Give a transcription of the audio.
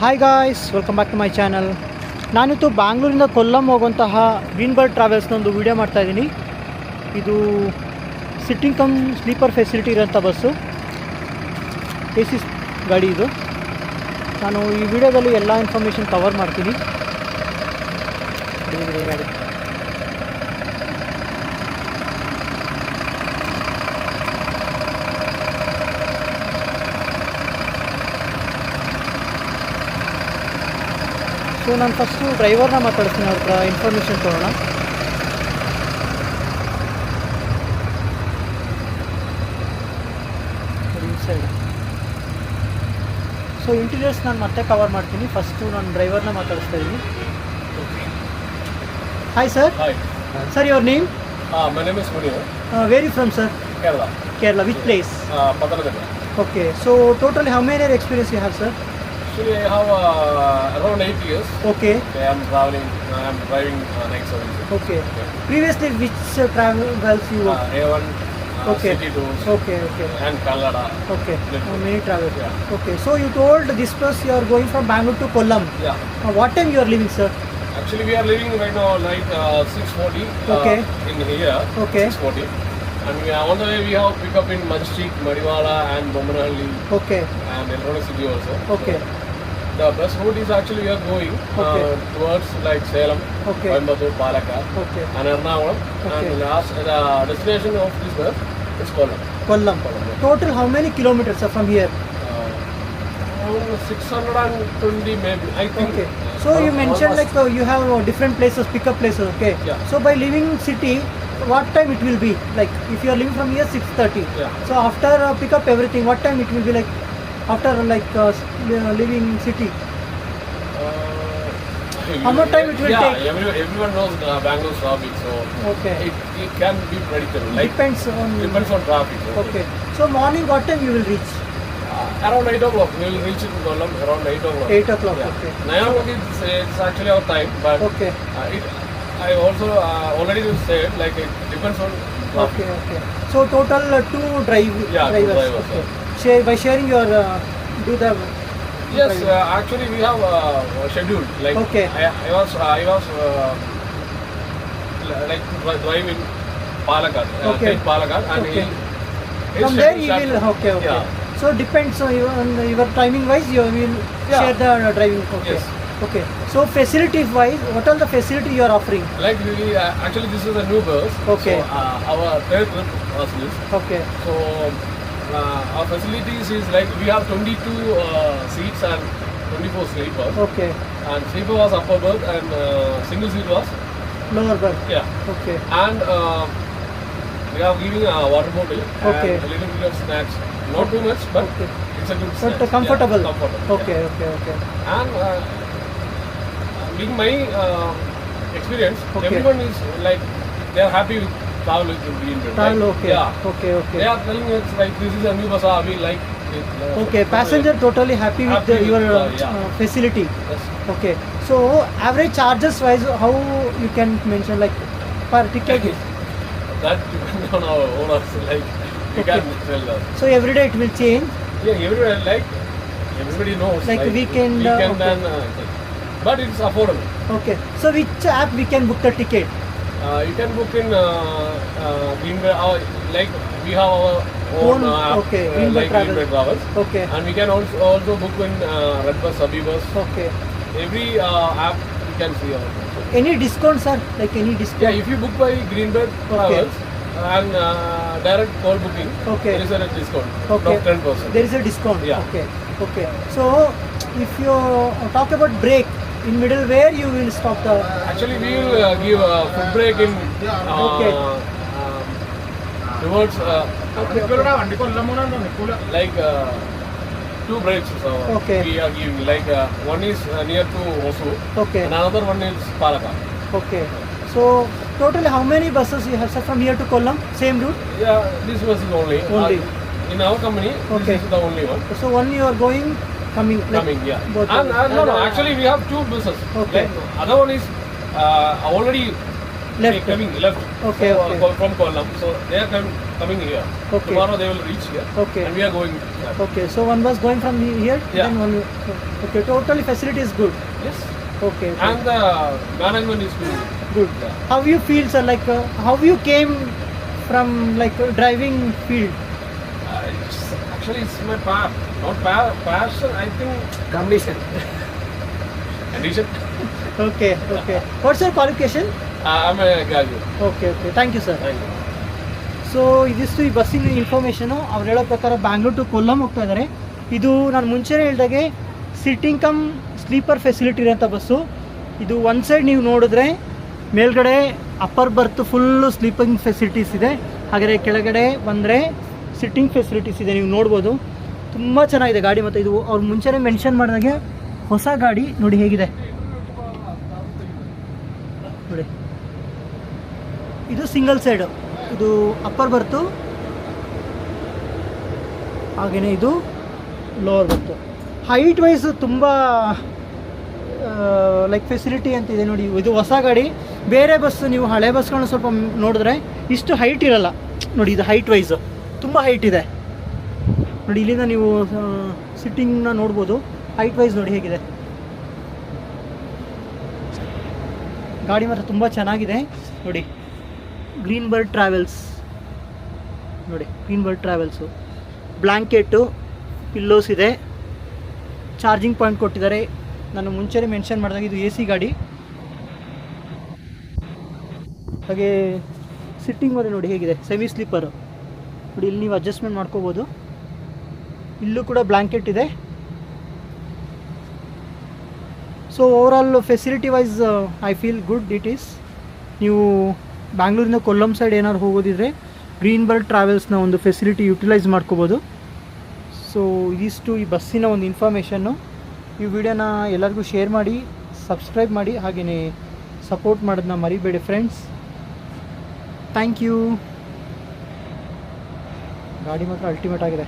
Hi guys, welcome back to my channel. ನಾನಿತ್ತು ಬ್ಯಾಂಗ್ಳೂರಿಂದ ಕೊಲ್ಲಂ ಹೋಗುವಂತಹ ಗ್ರೀನ್ ಬರ್ಡ್ ಟ್ರಾವೆಲ್ಸ್ನೊಂದು ವೀಡಿಯೋ ಮಾಡ್ತಾಯಿದ್ದೀನಿ. ಇದು ಸಿಟ್ಟಿಂಗ್ ಕಮ್ ಸ್ಲೀಪರ್ ಫೆಸಿಲಿಟಿ ಇರೋಂಥ ಬಸ್ಸು, AC ಗಾಡಿ ಇದು. ನಾನು ಈ ವಿಡಿಯೋದಲ್ಲಿ ಎಲ್ಲ ಇನ್ಫಾರ್ಮೇಷನ್ ಕವರ್ ಮಾಡ್ತೀನಿ. ಗಾಡಿ ಸೊ ನಾನು ಫಸ್ಟು ಡ್ರೈವರ್ನ ಮಾತಾಡ್ತೀನಿ, ಅವ್ರ ಹತ್ರ ಇನ್ಫಾರ್ಮೇಷನ್ ತೊಗೊಳ್ಳೋಣ. ಇನ್ಸೈಡ್ ಸೊ ಇಂಟೀರಿಯರ್ಸ್ ನಾನು ಮತ್ತೆ ಕವರ್ ಮಾಡ್ತೀನಿ. ಫಸ್ಟು ನಾನು ಡ್ರೈವರ್ನ ಮಾತಾಡಿಸ್ತಾ ಇದ್ದೀನಿ. Hi sir. Sir, your name? My name is Munir. Where you from sir? Kerala. Which place? Pathanamthitta. Okay, so totally how many year experience you have, sir? Actually, I have around 8 years. Okay. I am driving next service. Okay. Previously, which travels you worked? A1, Okay. City Tours, Okay. and Kannada. Okay. Little. Many travels. Yeah. Okay. So you told this bus you are going from Bangalore to Kollam. Yeah. What time you are leaving, sir? Actually, we are leaving right now night 6:40. Okay. In here. Okay. 6:40. And on the way we have pick up in Manchik, Madiwala, and Bommanhalli, Okay. and Electronic City also. Okay. The bus route is actually we are going Okay. towards like Salem, Okay. Coimbatore, Palakkad, Okay. and Ernakulam. Okay. And the destination of this bus is Kollam. Kollam. Total how many kilometers are from here? Around 620 maybe, I think. Okay. So you mentioned like you have different places, pickup places. Okay. Yeah. So by leaving city, what time it will be? Like if you are leaving from here 6:30. Yeah. So after pick up everything, what time it will be like? After like leaving city, how much time it will yeah, take? everyone knows Bangalore traffic, so Okay. it can be predictable. Like Depends on. depends on traffic. Okay. So morning, what time you will reach? Around 8 o'clock, we will reach in Kollam around 8 o'clock. 8 o'clock. Yeah. Okay. 9 o'clock it's actually our time, but Okay. I also already said like it depends on traffic. Okay. So total two drivers. Yeah, two drivers, Okay. By sharing your do the. Yes, driving. actually we have scheduled. Like Okay. I was like drive in Palakkad, Okay. take Palakkad, and Okay. his From there schedule you will. starts- Okay. Yeah. So depends on your timing wise, you will Yeah. share the driving. Okay. Yes. Okay. So facility wise, what are the facility you are offering? Like we actually this is a new bus. Okay. So our third trip was this. Okay. So our facilities is like we have 22 seats and 24 sleepers. Okay. And sleeper was upper berth and single seat was Lower berth. yeah. Okay. And we are giving a water bottle Okay. and a little bit of snacks. Not too much, but Okay. it's a good But snacks. comfortable. Yeah, comfortable. Okay. Yeah. Okay. Okay. And being my experience, Okay. everyone is like they are happy with travel with Green Belt. Travel. Like, Okay. Yeah. Okay. Okay. They are telling us like this is a new bus. We like it. Okay. Passenger totally happy with Happy with, your yeah. facility. Yes. Okay. So average charges wise, how you can mention like per ticket? That depends on our owners. Like we Okay. can tell that. So every day it will change. Yeah, everybody knows. Like weekend, weekend okay. and but it's affordable. Okay. So which app we can book the ticket? You can book in Greenbird. Like we have our own app, okay, Greenbird like Travel. Greenbird Travels, Okay. and we can also book in Redbus, Abibus. Okay. Every app you can see our. Any discount, sir? Like any discount? Yeah, if you book by Greenbird Travels and direct call booking, Okay. there is a discount Okay. of 10%. There is a discount. Yeah. Okay. Okay. So if you talk about break in middle, where you will stop the? Actually, we will give a food break in Okay. towards like two breaks. So Okay. we are giving like one is near to Osu Okay. and another one is Palakkad. Okay. So totally how many buses you have, sir, from here to Kollam? Same route? Yeah, this bus is only. Only. In our company, Okay. this is the only one. So one you are going, coming. Like Coming, yeah. both And of them. no, actually we have two buses. Okay. Like, other one is already Left. coming left. Okay, So, okay. from Kollam. So they are coming here. Okay. Tomorrow they will reach here. Okay. And we are going there. Okay, so one was going from here, Yeah. then one. Okay, totally facility is good. Yes. Okay, okay. And the management is good. Good. Yeah. How you feel, sir? Like how you came from like driving field? Actually, it's my not passion. I think condition. Condition. Okay, okay. What's your qualification? I'm a graduate. Okay, okay. Thank you, sir. Thank you. So ಇದಿಷ್ಟು ಈ ಬಸ್ಸಿನ information. ಅವ್ರು ಹೇಳೋ ಪ್ರಕಾರ Bangalore to Kollam ಹೋಗ್ತಾ ಇದ್ದಾರೆ. ಇದು ನಾನು ಮುಂಚೆನೇ ಹೇಳಿದಾಗೆ ಸಿಟ್ಟಿಂಗ್ ಕಮ್ ಸ್ಲೀಪರ್ ಫೆಸಿಲಿಟಿ ಇರೋಂಥ ಬಸ್ಸು. ಇದು ಒಂದು ಸೈಡ್ ನೀವು ನೋಡಿದ್ರೆ ಮೇಲ್ಗಡೆ ಅಪ್ಪರ್ ಬರ್ತ್ ಫುಲ್ಲು ಸ್ಲೀಪಿಂಗ್ ಫೆಸಿಲಿಟೀಸ್ ಇದೆ, ಹಾಗೆ ಕೆಳಗಡೆ ಬಂದರೆ ಸಿಟ್ಟಿಂಗ್ ಫೆಸಿಲಿಟೀಸ್ ಇದೆ. ನೀವು ನೋಡ್ಬೋದು, ತುಂಬ ಚೆನ್ನಾಗಿದೆ ಗಾಡಿ. ಮತ್ತು ಇದು ಅವ್ರು ಮುಂಚೆನೇ ಮೆನ್ಷನ್ ಮಾಡಿದಾಗೆ ಹೊಸ ಗಾಡಿ ನೋಡಿ ಹೇಗಿದೆ ನೋಡಿ. ಇದು ಸಿಂಗಲ್ ಸೈಡು, ಇದು ಅಪ್ಪರ್ ಬರ್ತು, ಹಾಗೆಯೇ ಇದು ಲೋವರ್ ಬರ್ತು. ಹೈಟ್ ವೈಸ್ ತುಂಬ ಲೈಕ್ ಫೆಸಿಲಿಟಿ ಅಂತಿದೆ ನೋಡಿ. ಇದು ಹೊಸ ಗಾಡಿ. ಬೇರೆ ಬಸ್ ನೀವು ಹಳೆ ಬಸ್ಗಳನ್ನ ಸ್ವಲ್ಪ ನೋಡಿದ್ರೆ ಇಷ್ಟು ಹೈಟ್ ಇರಲ್ಲ ನೋಡಿ. ಇದು ಹೈಟ್ ವೈಸು ತುಂಬ ಹೈಟ್ ಇದೆ ನೋಡಿ. ಇಲ್ಲಿಂದ ನೀವು ಸಿಟ್ಟಿಂಗ್ನ ನೋಡ್ಬೋದು. ಹೈಟ್ ವೈಸ್ ನೋಡಿ ಹೇಗಿದೆ ಗಾಡಿ. ಮಾತ್ರ ತುಂಬ ಚೆನ್ನಾಗಿದೆ ನೋಡಿ. ಗ್ರೀನ್ ಬರ್ಡ್ ಟ್ರಾವೆಲ್ಸ್ ನೋಡಿ, green bird travels. Blanket, pillows ಇದೆ, ಚಾರ್ಜಿಂಗ್ ಪಾಯಿಂಟ್ ಕೊಟ್ಟಿದ್ದಾರೆ. ನಾನು ಮುಂಚೆನೇ ಮೆನ್ಷನ್ ಮಾಡಿದಾಗ ಇದು AC ಗಾಡಿ. ಹಾಗೆ ಸಿಟ್ಟಿಂಗ್ ಮೇಲೆ ನೋಡಿ ಹೇಗಿದೆ, ಸೆಮಿ ಸ್ಲೀಪರು ನೋಡಿ. ಇಲ್ಲಿ ನೀವು ಅಡ್ಜಸ್ಟ್ಮೆಂಟ್ ಮಾಡ್ಕೋಬೋದು. ಇಲ್ಲೂ ಕೂಡ ಬ್ಲ್ಯಾಂಕೆಟ್ ಇದೆ. So overall facility wise I feel good it is. ನೀವು ಬ್ಯಾಂಗ್ಳೂರಿಂದ ಕೊಲ್ಲಂ ಸೈಡ್ ಏನಾದ್ರು ಹೋಗೋದಿದ್ರೆ ಗ್ರೀನ್ ಬರ್ಡ್ ಟ್ರಾವೆಲ್ಸ್ನ ಒಂದು ಫೆಸಿಲಿಟಿ ಯುಟಿಲೈಸ್ ಮಾಡ್ಕೋಬೋದು. ಸೊ ಇದಿಷ್ಟು ಈ ಬಸ್ಸಿನ ಒಂದು ಇನ್ಫಾರ್ಮೇಷನ್ನು. ಈ ವಿಡಿಯೋನ ಎಲ್ಲರಿಗೂ ಶೇರ್ ಮಾಡಿ, ಸಬ್ಸ್ಕ್ರೈಬ್ ಮಾಡಿ, ಹಾಗೆಯೇ ಸಪೋರ್ಟ್ ಮಾಡೋದನ್ನ ಮರಿಬೇಡಿ ಫ್ರೆಂಡ್ಸ್. Thank you. ಗಾಡಿ ಮಾತ್ರ ಅಲ್ಟಿಮೇಟ್ ಆಗಿದೆ.